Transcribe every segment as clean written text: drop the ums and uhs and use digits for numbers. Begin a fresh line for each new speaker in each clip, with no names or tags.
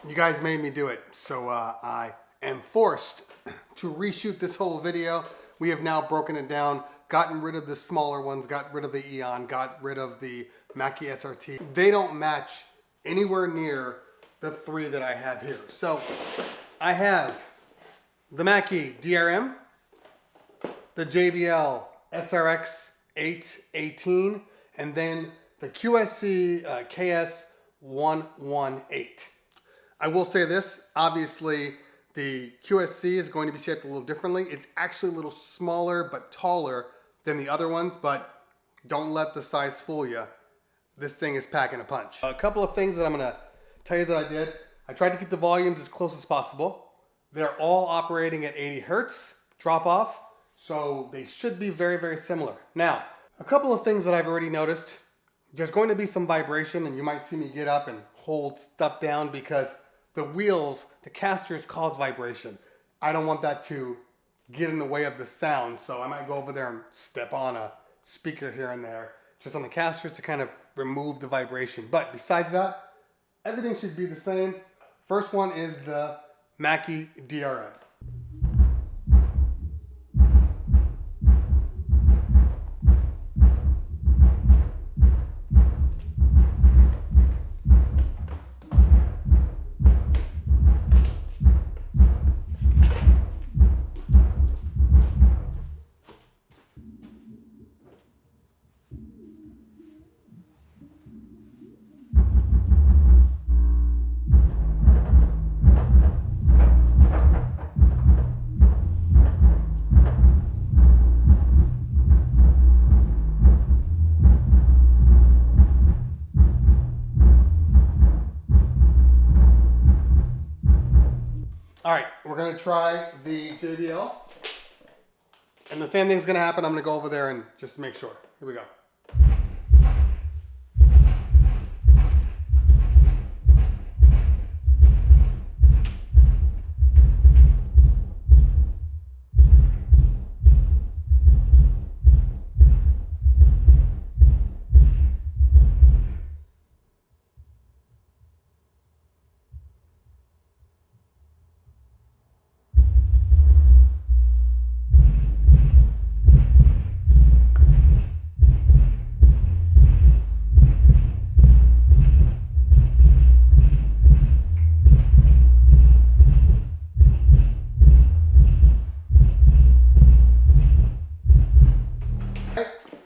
You guys made me do it, so I am forced to reshoot this whole video. We have now broken it down, gotten rid of the smaller ones, got rid of the Eon, got rid of the Mackie SRT. They don't match anywhere near the three that I have here. So I have the Mackie DRM, the JBL SRX818, and then the QSC KS118. I will say this, obviously the QSC is going to be shaped a little differently. It's actually a little smaller but taller than the other ones, but don't let the size fool you. This thing is packing a punch. A couple of things that I'm gonna tell you that I did. I tried to keep the volumes as close as possible. They're all operating at 80 Hertz drop off, so they should be very, very similar. Now, a couple of things that I've already noticed. There's going to be some vibration, and you might see me get up and hold stuff down because the wheels, the casters cause vibration. I don't want that to get in the way of the sound, so I might go over there and step on a speaker here and there, just on the casters to kind of remove the vibration. But besides that, everything should be the same. First one is the Mackie DRM. All right, we're gonna try the JBL. And the same thing's gonna happen. I'm gonna go over there and just make sure. Here we go.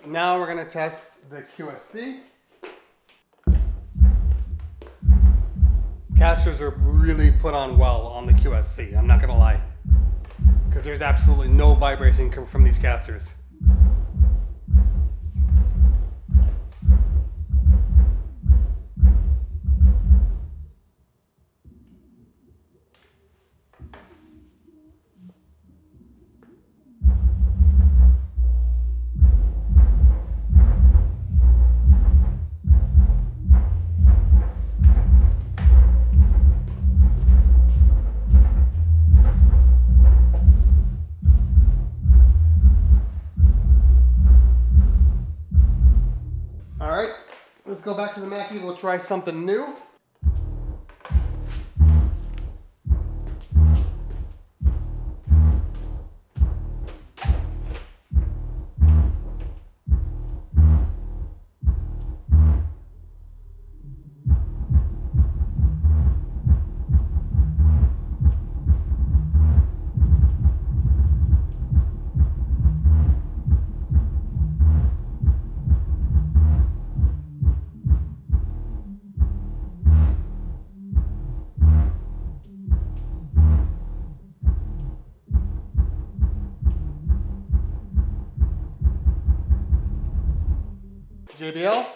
Now we're going to test the QSC. Casters are really put on well on the QSC, I'm not going to lie. Because there's absolutely no vibration coming from these casters. Let's go back to the Mackie. We'll try something new. JBL.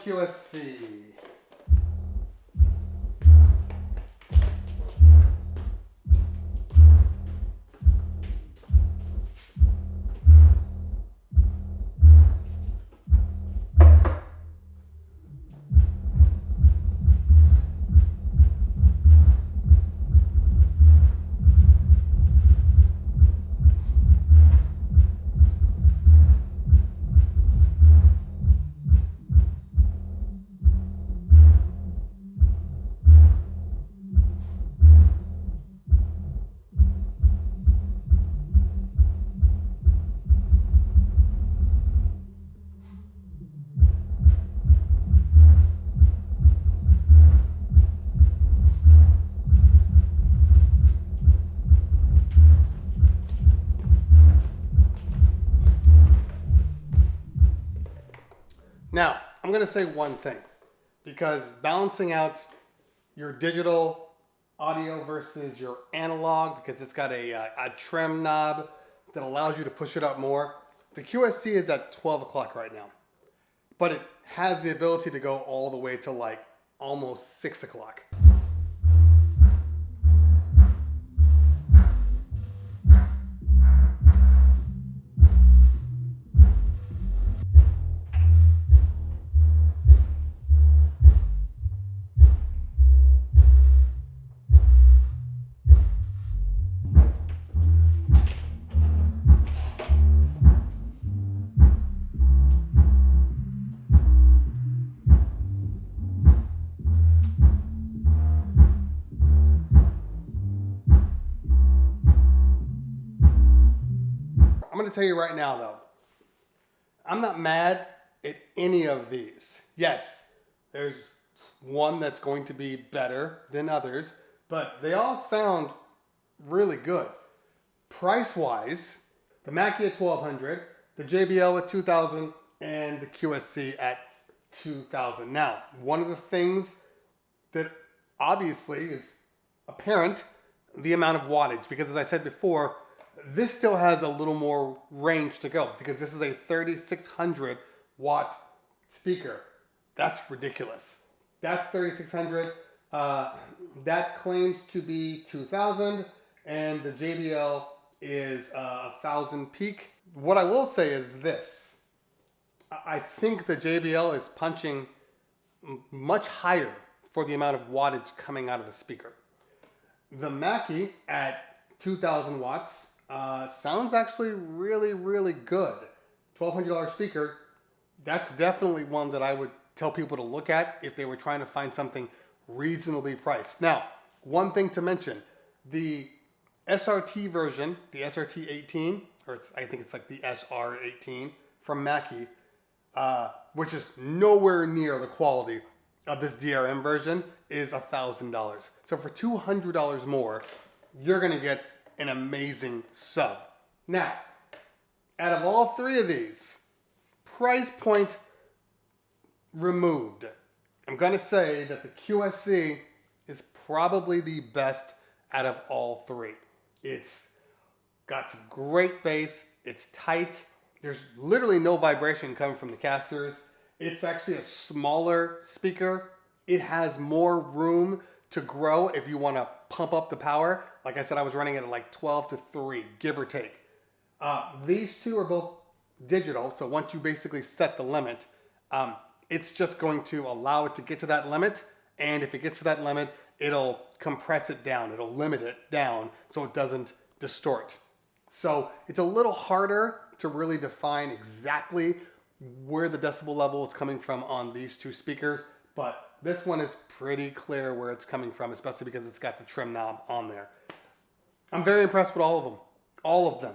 QSC. Now, I'm going to say one thing, because balancing out your digital audio versus your analog, because it's got a trim knob that allows you to push it up more. The QSC is at 12 o'clock right now, but it has the ability to go all the way to like almost 6 o'clock. I'm going to tell you right now, though, I'm not mad at any of these. Yes, there's one that's going to be better than others, but they all sound really good. Price-wise, the Mackie at $1,200, the JBL at $2,000, and the QSC at $2,000. Now, one of the things that obviously is apparent, the amount of wattage, because as I said before, this still has a little more range to go, because this is a 3,600 watt speaker. That's ridiculous. That's 3,600. That claims to be 2,000, and the JBL is 1,000 peak. What I will say is this. I think the JBL is punching much higher for the amount of wattage coming out of the speaker. The Mackie at 2,000 watts sounds actually really, really good. $1,200 speaker, that's definitely one that I would tell people to look at if they were trying to find something reasonably priced. Now, one thing to mention, the SRT version, the SRT18, or I think it's like the SR18 from Mackie, which is nowhere near the quality of this DRM version, is $1,000. So for $200 more, you're going to get an amazing sub. Now, out of all three of these, price point removed, I'm going to say that the QSC is probably the best out of all three. It's got some great bass, it's tight, there's literally no vibration coming from the casters. It's actually a smaller speaker. It has more room to grow if you want to pump up the power. Like I said, I was running it at like 12 to 3, give or take. These two are both digital, so once you basically set the limit, it's just going to allow it to get to that limit, and if it gets to that limit, it'll compress it down, it'll limit it down so it doesn't distort. So it's a little harder to really define exactly where the decibel level is coming from on these two speakers, but this one is pretty clear where it's coming from, especially because it's got the trim knob on there. I'm very impressed with all of them. All of them.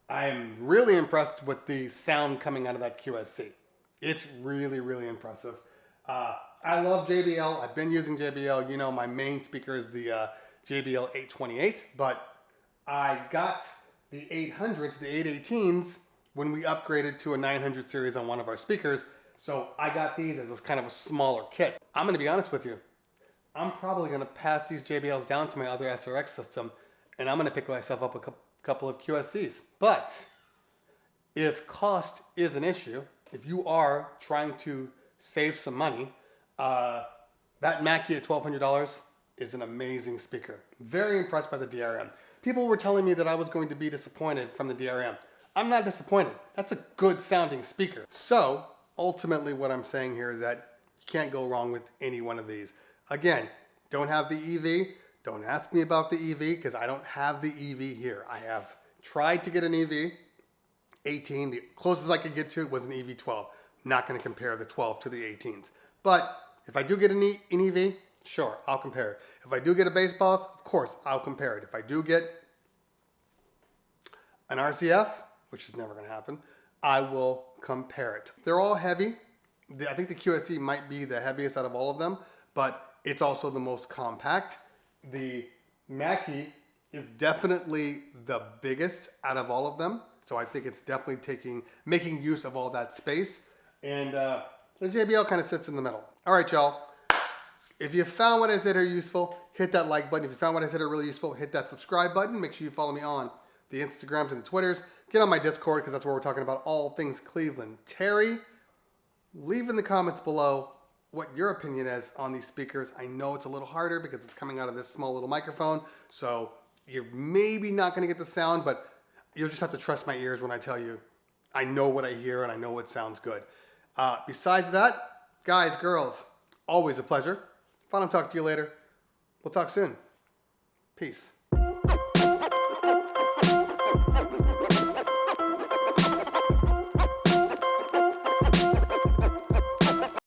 I'm really impressed with the sound coming out of that QSC. It's really, really impressive. I love JBL. I've been using JBL. You know, my main speaker is the JBL 828, but I got the 800s, the 818s, when we upgraded to a 900 series on one of our speakers. So I got these as kind of a smaller kit. I'm going to be honest with you. I'm probably going to pass these JBLs down to my other SRX system, and I'm going to pick myself up a couple of QSCs. But if cost is an issue, if you are trying to save some money, that Mackie at $1,200 is an amazing speaker. Very impressed by the DRM. People were telling me that I was going to be disappointed from the DRM. I'm not disappointed. That's a good sounding speaker. So ultimately what I'm saying here is that you can't go wrong with any one of these. Again, don't have the EV. Don't ask me about the EV because I don't have the EV here. I have tried to get an EV18. The closest I could get to it was an EV12. Not going to compare the 12 to the 18s. But if I do get an EV, sure, I'll compare it. If I do get a bass boss, of course, I'll compare it. If I do get an RCF, which is never going to happen, I will compare it. They're all heavy. I think the QSC might be the heaviest out of all of them, but it's also the most compact. The Mackie is definitely the biggest out of all of them, so I think it's definitely making use of all that space. And the JBL kind of sits in the middle. All right, y'all. If you found what I said here useful, hit that like button. If you found what I said here really useful, hit that subscribe button. Make sure you follow me on the Instagrams and the Twitters. Get on my Discord because that's where we're talking about all things Cleveland. Terry, leave in the comments below what your opinion is on these speakers. I know it's a little harder because it's coming out of this small little microphone, so you're maybe not going to get the sound, but you'll just have to trust my ears when I tell you I know what I hear and I know what sounds good. Besides that, guys, girls, always a pleasure. If I don't talk to you later, we'll talk soon. Peace.